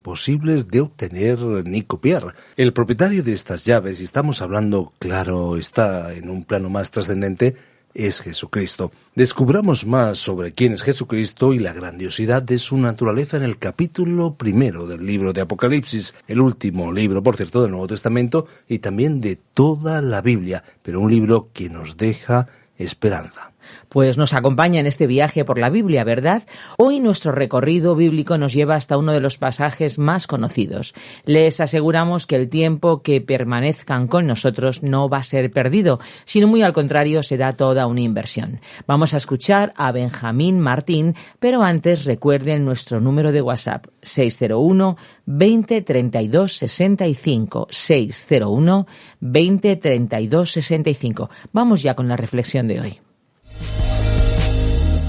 posibles de obtener ni copiar. El propietario de estas llaves, y estamos hablando, claro, está en un plano más trascendente, es Jesucristo. Descubramos más sobre quién es Jesucristo y la grandiosidad de su naturaleza en el capítulo 1 del libro de Apocalipsis, el último libro, por cierto, del Nuevo Testamento y también de toda la Biblia, pero un libro que nos deja esperanza. Pues nos acompaña en este viaje por la Biblia, ¿verdad? Hoy nuestro recorrido bíblico nos lleva hasta uno de los pasajes más conocidos. Les aseguramos que el tiempo que permanezcan con nosotros no va a ser perdido, sino muy al contrario, será toda una inversión. Vamos a escuchar a Benjamín Martín, pero antes recuerden nuestro número de WhatsApp, 601 20 32 65, 601 20 32 65. Vamos ya con la reflexión de hoy.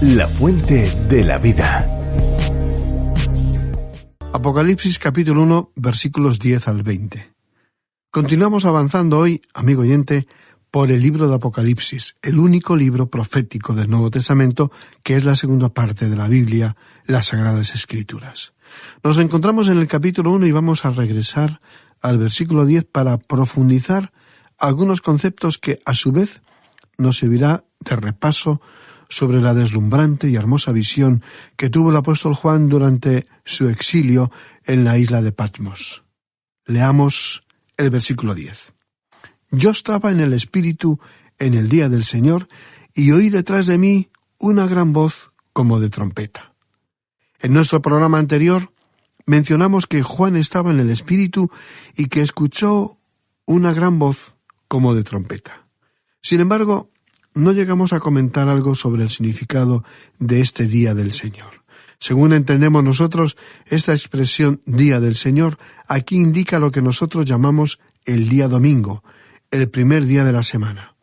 La fuente de la vida. Apocalipsis capítulo 1, versículos 10 al 20. Continuamos avanzando hoy, amigo oyente, por el libro de Apocalipsis, el único libro profético del Nuevo Testamento, que es la segunda parte de la Biblia, las Sagradas Escrituras. Nos encontramos en el capítulo 1 y vamos a regresar al versículo 10 para profundizar algunos conceptos que, a su vez, nos servirá de repaso sobre la deslumbrante y hermosa visión que tuvo el apóstol Juan durante su exilio en la isla de Patmos. Leamos el versículo 10. Yo estaba en el Espíritu en el día del Señor y oí detrás de mí una gran voz como de trompeta. En nuestro programa anterior mencionamos que Juan estaba en el Espíritu y que escuchó una gran voz como de trompeta. Sin embargo, no llegamos a comentar algo sobre el significado de este Día del Señor. Según entendemos nosotros, esta expresión Día del Señor aquí indica lo que nosotros llamamos el día domingo, el primer día de la semana.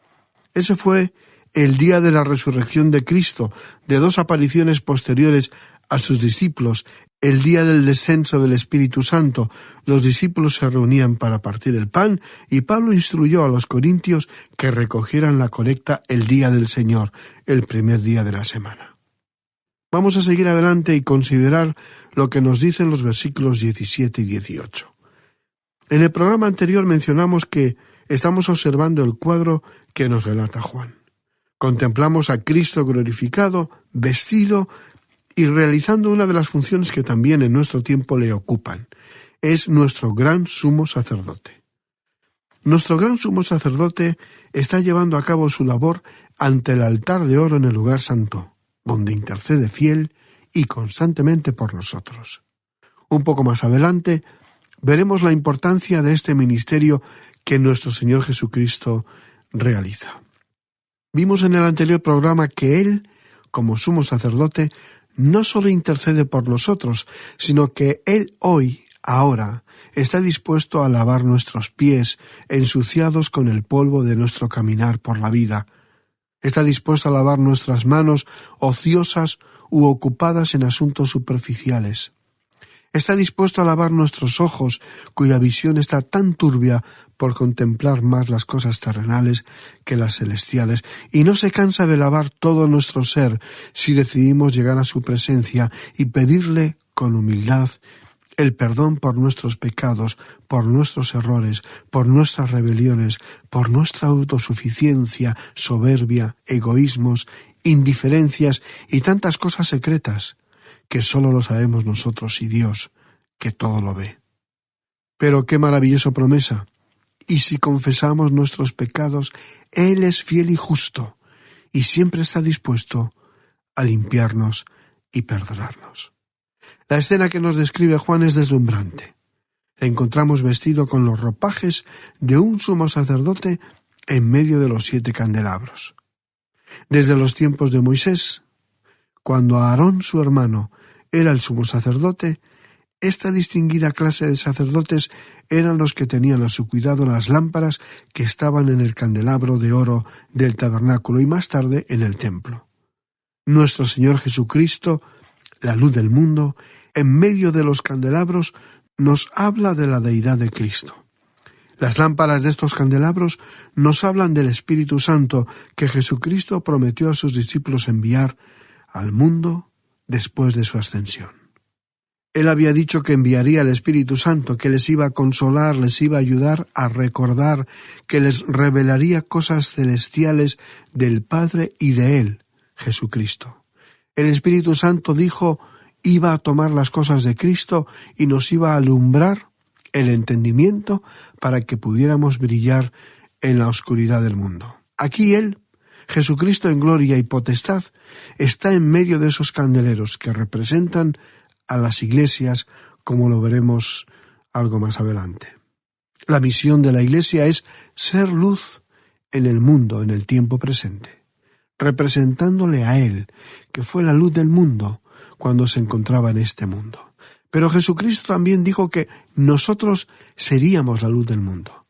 Ese fue el día de la resurrección de Cristo, de dos apariciones posteriores a sus discípulos, el día del descenso del Espíritu Santo. Los discípulos se reunían para partir el pan y Pablo instruyó a los corintios que recogieran la colecta el día del Señor, el primer día de la semana. Vamos a seguir adelante y considerar lo que nos dicen los versículos 17 y 18. En el programa anterior mencionamos que estamos observando el cuadro que nos relata Juan. Contemplamos a Cristo glorificado, vestido y realizando una de las funciones que también en nuestro tiempo le ocupan. Es nuestro gran sumo sacerdote. Nuestro gran sumo sacerdote está llevando a cabo su labor ante el altar de oro en el lugar santo, donde intercede fiel y constantemente por nosotros. Un poco más adelante veremos la importancia de este ministerio que nuestro Señor Jesucristo realiza. Vimos en el anterior programa que Él, como sumo sacerdote, no solo intercede por nosotros, sino que Él hoy, ahora, está dispuesto a lavar nuestros pies, ensuciados con el polvo de nuestro caminar por la vida. Está dispuesto a lavar nuestras manos, ociosas u ocupadas en asuntos superficiales. Está dispuesto a lavar nuestros ojos, cuya visión está tan turbia por contemplar más las cosas terrenales que las celestiales, y no se cansa de lavar todo nuestro ser si decidimos llegar a su presencia y pedirle con humildad el perdón por nuestros pecados, por nuestros errores, por nuestras rebeliones, por nuestra autosuficiencia, soberbia, egoísmos, indiferencias y tantas cosas secretas que solo lo sabemos nosotros y Dios, que todo lo ve. Pero qué maravillosa promesa. Y si confesamos nuestros pecados, Él es fiel y justo, y siempre está dispuesto a limpiarnos y perdonarnos. La escena que nos describe Juan es deslumbrante. Le encontramos vestido con los ropajes de un sumo sacerdote en medio de los 7 candelabros. Desde los tiempos de Moisés, cuando Aarón, su hermano, era el sumo sacerdote, esta distinguida clase de sacerdotes eran los que tenían a su cuidado las lámparas que estaban en el candelabro de oro del tabernáculo y más tarde en el templo. Nuestro Señor Jesucristo, la luz del mundo, en medio de los candelabros, nos habla de la deidad de Cristo. Las lámparas de estos candelabros nos hablan del Espíritu Santo que Jesucristo prometió a sus discípulos enviar al mundo después de su ascensión. Él había dicho que enviaría al Espíritu Santo, que les iba a consolar, les iba a ayudar a recordar, que les revelaría cosas celestiales del Padre y de Él, Jesucristo. El Espíritu Santo, dijo, iba a tomar las cosas de Cristo y nos iba a alumbrar el entendimiento para que pudiéramos brillar en la oscuridad del mundo. Aquí Él, Jesucristo en gloria y potestad, está en medio de esos candeleros que representan a las iglesias, como lo veremos algo más adelante. La misión de la Iglesia es ser luz en el mundo, en el tiempo presente, representándole a Él, que fue la luz del mundo cuando se encontraba en este mundo. Pero Jesucristo también dijo que nosotros seríamos la luz del mundo.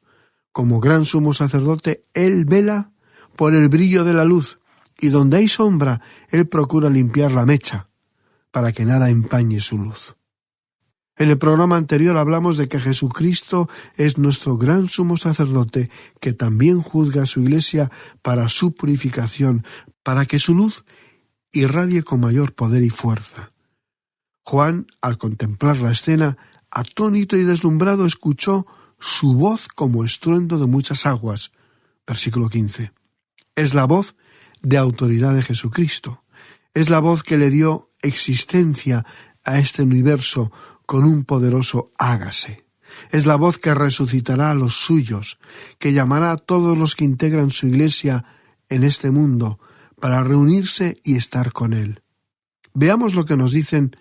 Como gran sumo sacerdote, Él vela por el brillo de la luz, y donde hay sombra, Él procura limpiar la mecha, para que nada empañe su luz. En el programa anterior hablamos de que Jesucristo es nuestro gran sumo sacerdote, que también juzga a su Iglesia para su purificación, para que su luz irradie con mayor poder y fuerza. Juan, al contemplar la escena, atónito y deslumbrado, escuchó su voz como estruendo de muchas aguas. Versículo 15. Es la voz de autoridad de Jesucristo. Es la voz que le dio existencia a este universo con un poderoso hágase. Es la voz que resucitará a los suyos, que llamará a todos los que integran su Iglesia en este mundo para reunirse y estar con Él. Veamos lo que nos dicen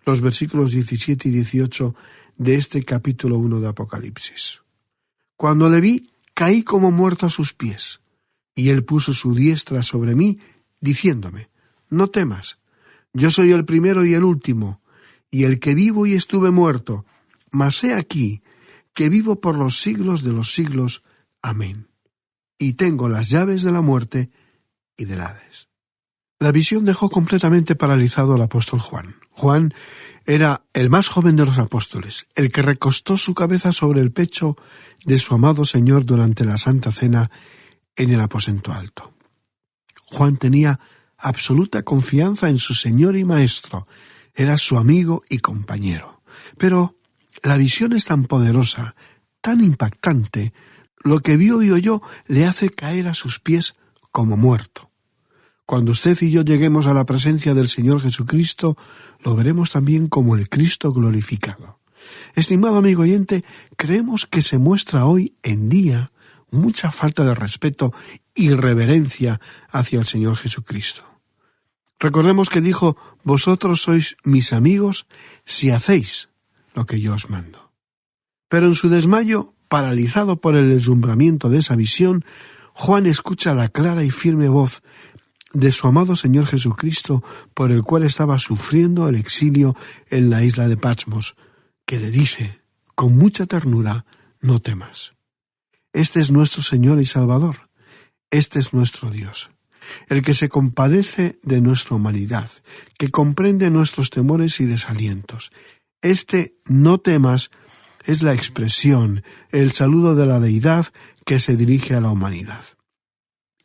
los versículos 17 y 18 de este capítulo 1 de Apocalipsis. Cuando le vi, caí como muerto a sus pies, y Él puso su diestra sobre mí, diciéndome, no temas, yo soy el primero y el último, y el que vivo y estuve muerto, mas he aquí que vivo por los siglos de los siglos. Amén. Y tengo las llaves de la muerte y del Hades. La visión dejó completamente paralizado al apóstol Juan. Juan era el más joven de los apóstoles, el que recostó su cabeza sobre el pecho de su amado Señor durante la Santa Cena en el aposento alto. Juan tenía absoluta confianza en su Señor y Maestro, era su amigo y compañero. Pero la visión es tan poderosa, tan impactante, lo que vio y oyó le hace caer a sus pies como muerto. Cuando usted y yo lleguemos a la presencia del Señor Jesucristo, lo veremos también como el Cristo glorificado. Estimado amigo oyente, creemos que se muestra hoy en día mucha falta de respeto y reverencia hacia el Señor Jesucristo. Recordemos que dijo, vosotros sois mis amigos si hacéis lo que yo os mando. Pero en su desmayo, paralizado por el deslumbramiento de esa visión, Juan escucha la clara y firme voz de su amado Señor Jesucristo, por el cual estaba sufriendo el exilio en la isla de Patmos, que le dice, con mucha ternura, no temas. Este es nuestro Señor y Salvador, este es nuestro Dios, el que se compadece de nuestra humanidad, que comprende nuestros temores y desalientos. Este no temas es la expresión, el saludo de la deidad que se dirige a la humanidad.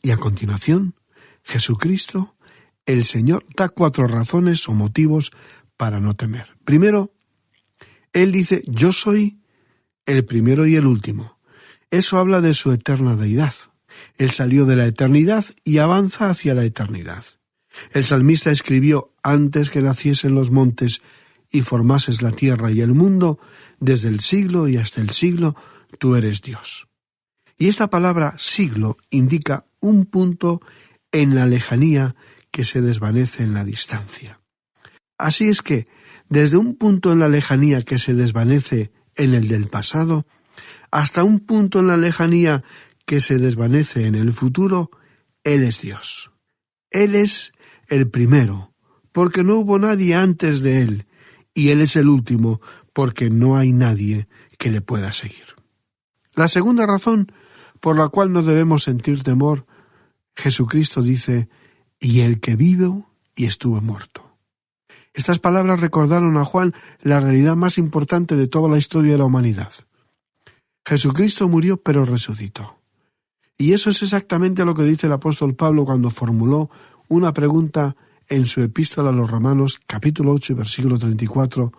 Y a continuación, Jesucristo, el Señor, da 4 razones o motivos para no temer. Primero, Él dice, yo soy el primero y el último. Eso habla de su eterna deidad. Él salió de la eternidad y avanza hacia la eternidad. El salmista escribió, antes que naciesen los montes y formases la tierra y el mundo, desde el siglo y hasta el siglo, tú eres Dios. Y esta palabra siglo indica un punto en la lejanía que se desvanece en la distancia. Así es que, desde un punto en la lejanía que se desvanece en el del pasado, hasta un punto en la lejanía que se desvanece en el futuro, Él es Dios. Él es el primero, porque no hubo nadie antes de Él, y Él es el último, porque no hay nadie que le pueda seguir. La segunda razón por la cual no debemos sentir temor, Jesucristo dice, y el que vive y estuvo muerto. Estas palabras recordaron a Juan la realidad más importante de toda la historia de la humanidad. Jesucristo murió pero resucitó. Y eso es exactamente lo que dice el apóstol Pablo cuando formuló una pregunta en su epístola a los Romanos, capítulo 8, versículo 34,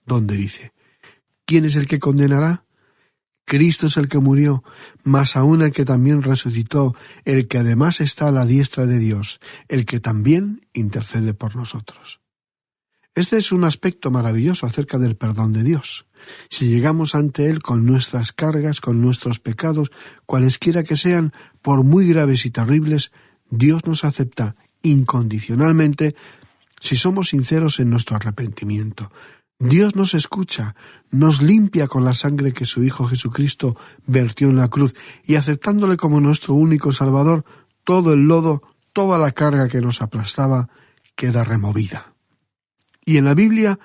donde dice: ¿quién es el que condenará? Cristo es el que murió, mas aún el que también resucitó, el que además está a la diestra de Dios, el que también intercede por nosotros. Este es un aspecto maravilloso acerca del perdón de Dios. Si llegamos ante Él con nuestras cargas, con nuestros pecados, cualesquiera que sean, por muy graves y terribles, Dios nos acepta incondicionalmente si somos sinceros en nuestro arrepentimiento. Dios nos escucha, nos limpia con la sangre que su Hijo Jesucristo vertió en la cruz, y aceptándole como nuestro único Salvador, todo el lodo, toda la carga que nos aplastaba, queda removida. Y en la Biblia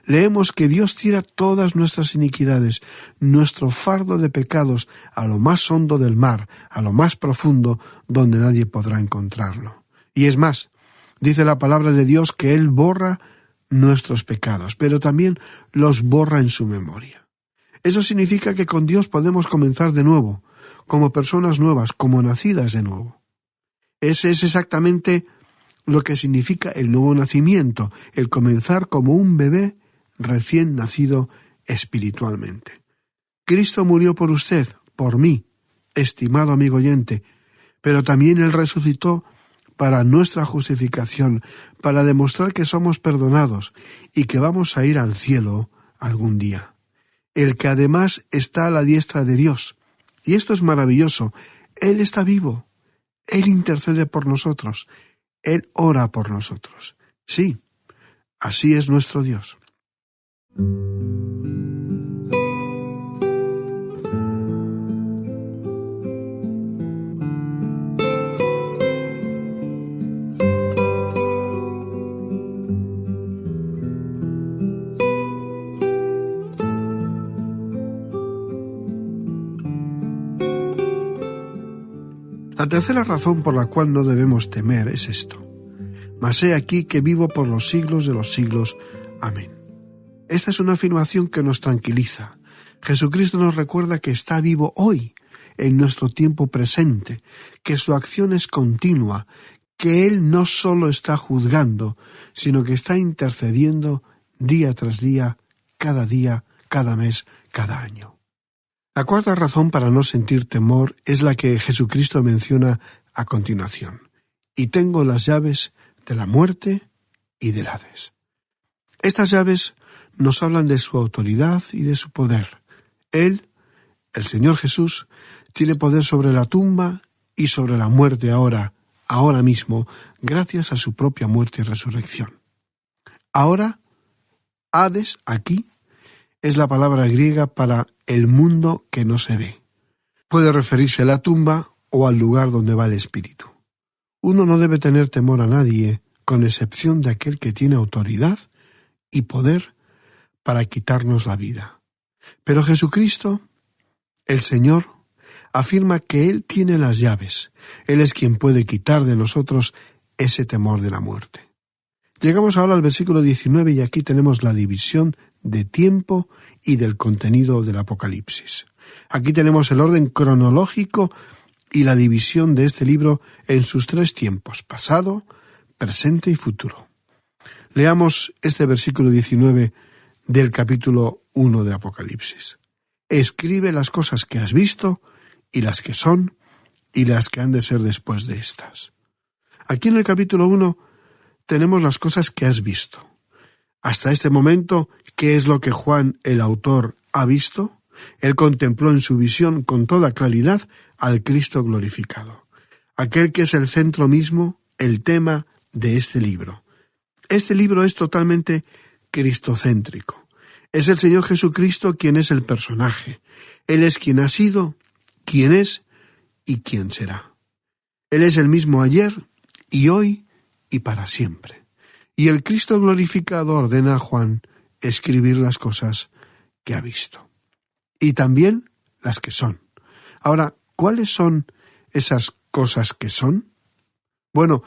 leemos que Dios tira todas nuestras iniquidades, nuestro fardo de pecados, a lo más hondo del mar, a lo más profundo, donde nadie podrá encontrarlo. Y es más, dice la palabra de Dios que Él borra nuestros pecados, pero también los borra en su memoria. Eso significa que con Dios podemos comenzar de nuevo, como personas nuevas, como nacidas de nuevo. Ese es exactamente lo que significa el nuevo nacimiento, el comenzar como un bebé recién nacido espiritualmente. Cristo murió por usted, por mí, estimado amigo oyente, pero también Él resucitó para nuestra justificación, para demostrar que somos perdonados y que vamos a ir al cielo algún día. El que además está a la diestra de Dios. Y esto es maravilloso. Él está vivo. Él intercede por nosotros. Él ora por nosotros. Sí, así es nuestro Dios. La tercera razón por la cual no debemos temer es esto: mas he aquí que vivo por los siglos de los siglos. Amén. Esta es una afirmación que nos tranquiliza. Jesucristo nos recuerda que está vivo hoy, en nuestro tiempo presente, que su acción es continua, que Él no solo está juzgando, sino que está intercediendo día tras día, cada mes, cada año. La cuarta razón para no sentir temor es la que Jesucristo menciona a continuación: y tengo las llaves de la muerte y del Hades. Estas llaves nos hablan de su autoridad y de su poder. Él, el Señor Jesús, tiene poder sobre la tumba y sobre la muerte ahora mismo, gracias a su propia muerte y resurrección. Ahora, Hades, aquí, es la palabra griega para el mundo que no se ve. Puede referirse a la tumba o al lugar donde va el espíritu. Uno no debe tener temor a nadie, con excepción de aquel que tiene autoridad y poder para quitarnos la vida. Pero Jesucristo, el Señor, afirma que Él tiene las llaves. Él es quien puede quitar de nosotros ese temor de la muerte. Llegamos ahora al versículo 19 y aquí tenemos la división de tiempo y del contenido del Apocalipsis. Aquí tenemos el orden cronológico y la división de este libro en sus tres tiempos: pasado, presente y futuro. Leamos este versículo 19 del capítulo 1 de Apocalipsis. Escribe las cosas que has visto y las que son y las que han de ser después de estas. Aquí en el capítulo 1 tenemos las cosas que has visto. Hasta este momento, ¿qué es lo que Juan, el autor, ha visto? Él contempló en su visión con toda claridad al Cristo glorificado, aquel que es el centro mismo, el tema de este libro. Este libro es totalmente cristocéntrico. Es el Señor Jesucristo quien es el personaje. Él es quien ha sido, quien es y quien será. Él es el mismo ayer y hoy y para siempre. Y el Cristo glorificado ordena a Juan escribir las cosas que ha visto. Y también las que son. Ahora, ¿cuáles son esas cosas que son? Bueno,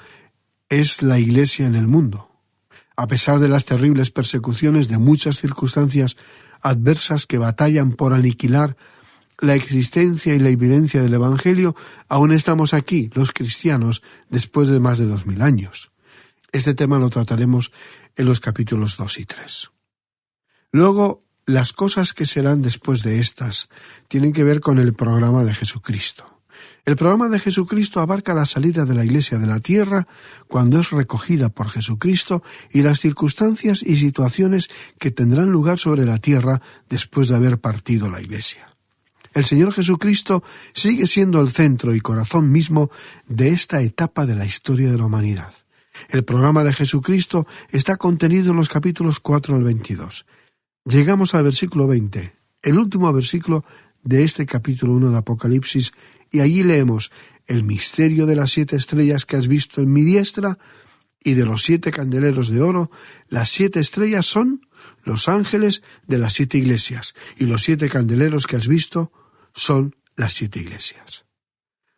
es la Iglesia en el mundo. A pesar de las terribles persecuciones de muchas circunstancias adversas que batallan por aniquilar la existencia y la evidencia del Evangelio, aún estamos aquí, los cristianos, después de más de 2000 años. Este tema lo trataremos en los capítulos 2 y 3. Luego, las cosas que serán después de estas tienen que ver con el programa de Jesucristo. El programa de Jesucristo abarca la salida de la Iglesia de la tierra cuando es recogida por Jesucristo y las circunstancias y situaciones que tendrán lugar sobre la tierra después de haber partido la Iglesia. El Señor Jesucristo sigue siendo el centro y corazón mismo de esta etapa de la historia de la humanidad. El programa de Jesucristo está contenido en los capítulos 4 al 22. Llegamos al versículo 20, el último versículo de este capítulo 1 de Apocalipsis, y allí leemos: el misterio de las 7 estrellas que has visto en mi diestra y de los 7 candeleros de oro. Las 7 estrellas son los ángeles de las 7 iglesias, y los 7 candeleros que has visto son las 7 iglesias.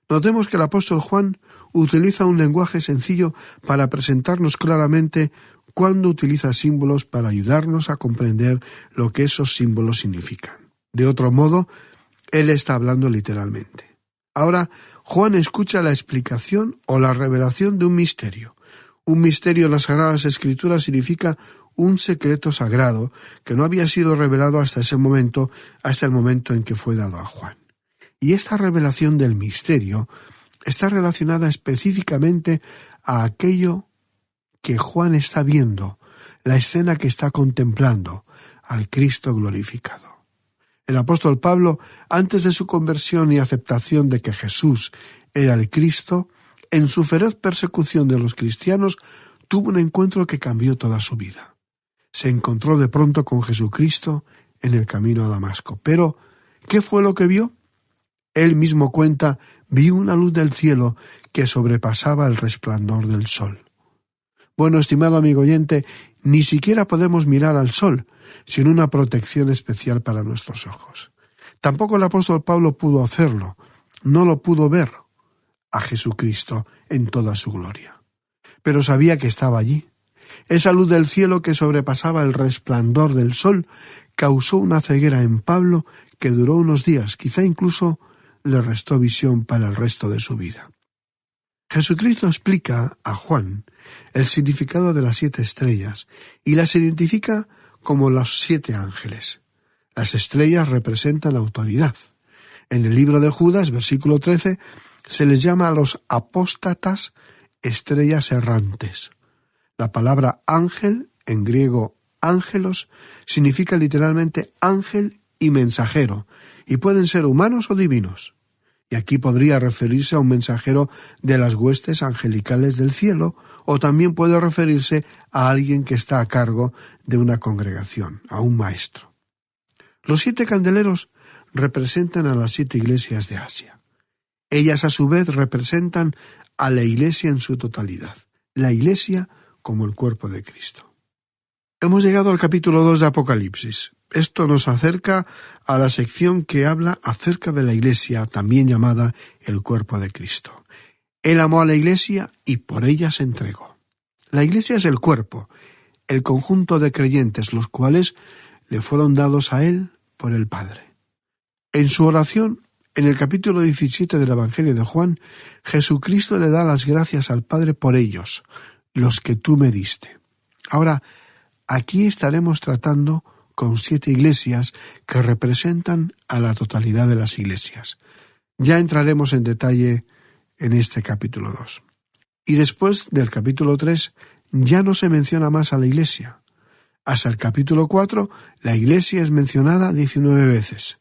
Notemos que el apóstol Juan utiliza un lenguaje sencillo para presentarnos claramente cuando utiliza símbolos para ayudarnos a comprender lo que esos símbolos significan. De otro modo, él está hablando literalmente. Ahora, Juan escucha la explicación o la revelación de un misterio. Un misterio en las Sagradas Escrituras significa un secreto sagrado que no había sido revelado hasta ese momento, hasta el momento en que fue dado a Juan. Y esta revelación del misterio está relacionada específicamente a aquello que Juan está viendo, la escena que está contemplando, al Cristo glorificado. El apóstol Pablo, antes de su conversión y aceptación de que Jesús era el Cristo, en su feroz persecución de los cristianos, tuvo un encuentro que cambió toda su vida. Se encontró de pronto con Jesucristo en el camino a Damasco. Pero, ¿qué fue lo que vio? Él mismo cuenta: vi una luz del cielo que sobrepasaba el resplandor del sol. Bueno, estimado amigo oyente, ni siquiera podemos mirar al sol sin una protección especial para nuestros ojos. Tampoco el apóstol Pablo pudo hacerlo, no lo pudo ver a Jesucristo en toda su gloria. Pero sabía que estaba allí. Esa luz del cielo que sobrepasaba el resplandor del sol causó una ceguera en Pablo que duró unos días, quizá incluso le restó visión para el resto de su vida. Jesucristo explica a Juan el significado de las 7 estrellas y las identifica como los 7 ángeles. Las estrellas representan la autoridad. En el libro de Judas, versículo 13, se les llama a los apóstatas estrellas errantes. La palabra ángel, en griego ángelos, significa literalmente ángel y mensajero, y pueden ser humanos o divinos. Y aquí podría referirse a un mensajero de las huestes angelicales del cielo, o también puede referirse a alguien que está a cargo de una congregación, a un maestro. Los 7 candeleros representan a las 7 iglesias de Asia. Ellas a su vez representan a la iglesia en su totalidad, la iglesia como el cuerpo de Cristo. Hemos llegado al capítulo 2 de Apocalipsis. Esto nos acerca a la sección que habla acerca de la Iglesia, también llamada el cuerpo de Cristo. Él amó a la Iglesia y por ella se entregó. La Iglesia es el cuerpo, el conjunto de creyentes, los cuales le fueron dados a Él por el Padre. En su oración, en el capítulo 17 del Evangelio de Juan, Jesucristo le da las gracias al Padre por ellos, los que tú me diste. Ahora, aquí estaremos tratando con 7 iglesias que representan a la totalidad de las iglesias. Ya entraremos en detalle en este capítulo 2. Y después del capítulo 3 ya no se menciona más a la iglesia. Hasta el capítulo 4 la iglesia es mencionada 19 veces.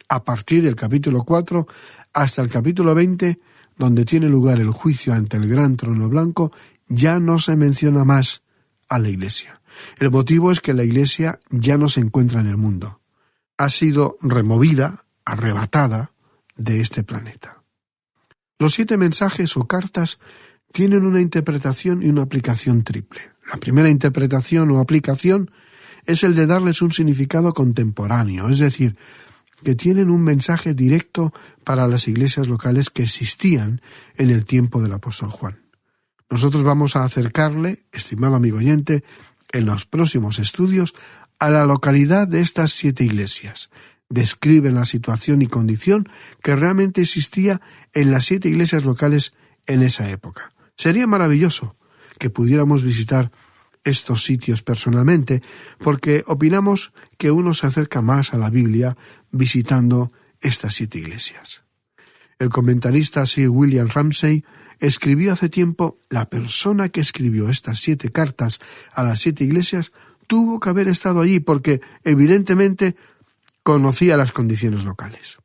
A partir del capítulo 4 hasta el capítulo 20, donde tiene lugar el juicio ante el gran trono blanco, ya no se menciona más a la iglesia. El motivo es que la Iglesia ya no se encuentra en el mundo. Ha sido removida, arrebatada de este planeta. Los 7 mensajes o cartas tienen una interpretación y una aplicación triple. La primera interpretación o aplicación es el de darles un significado contemporáneo, es decir, que tienen un mensaje directo para las iglesias locales que existían en el tiempo del apóstol Juan. Nosotros vamos a acercarle, estimado amigo oyente, en los próximos estudios, a la localidad de estas 7 iglesias. Describen la situación y condición que realmente existía en las 7 iglesias locales en esa época. Sería maravilloso que pudiéramos visitar estos sitios personalmente, porque opinamos que uno se acerca más a la Biblia visitando estas 7 iglesias. El comentarista Sir William Ramsay escribió hace tiempo: la persona que escribió estas 7 cartas a las 7 iglesias tuvo que haber estado allí porque, evidentemente, conocía las condiciones locales.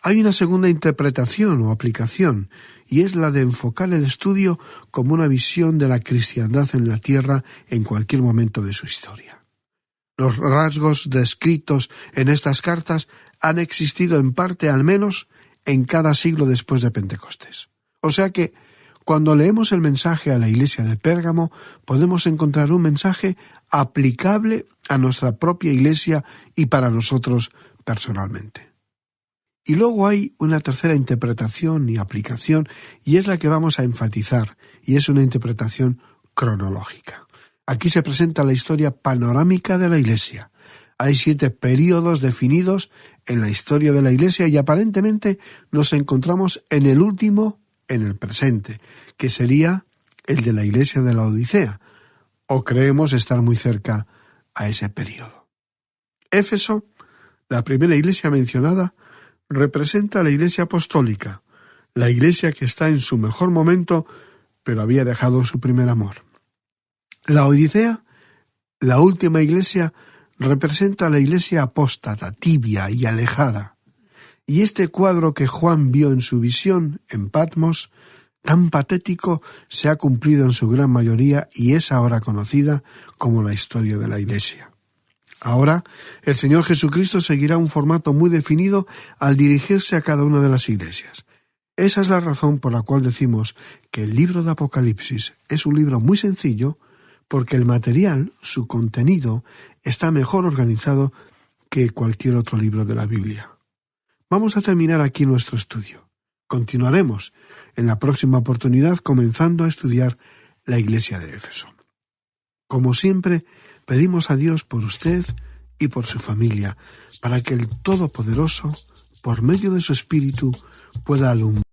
Hay una segunda interpretación o aplicación, y es la de enfocar el estudio como una visión de la cristiandad en la tierra en cualquier momento de su historia. Los rasgos descritos en estas cartas han existido en parte, al menos, en cada siglo después de Pentecostés. O sea que, cuando leemos el mensaje a la iglesia de Pérgamo, podemos encontrar un mensaje aplicable a nuestra propia iglesia y para nosotros personalmente. Y luego hay una tercera interpretación y aplicación, y es la que vamos a enfatizar, y es una interpretación cronológica. Aquí se presenta la historia panorámica de la Iglesia. Hay 7 períodos definidos en la historia de la Iglesia y aparentemente nos encontramos en el último, en el presente, que sería el de la Iglesia de la Odisea, o creemos estar muy cerca a ese período. Éfeso, la primera iglesia mencionada, representa a la iglesia apostólica, la iglesia que está en su mejor momento, pero había dejado su primer amor. La Odisea, la última iglesia, representa a la iglesia apóstata, tibia y alejada. Y este cuadro que Juan vio en su visión en Patmos, tan patético, se ha cumplido en su gran mayoría y es ahora conocida como la historia de la iglesia. Ahora, el Señor Jesucristo seguirá un formato muy definido al dirigirse a cada una de las iglesias. Esa es la razón por la cual decimos que el libro de Apocalipsis es un libro muy sencillo, porque el material, su contenido, está mejor organizado que cualquier otro libro de la Biblia. Vamos a terminar aquí nuestro estudio. Continuaremos en la próxima oportunidad comenzando a estudiar la iglesia de Éfeso. Como siempre, pedimos a Dios por usted y por su familia, para que el Todopoderoso, por medio de su Espíritu, pueda alumbrar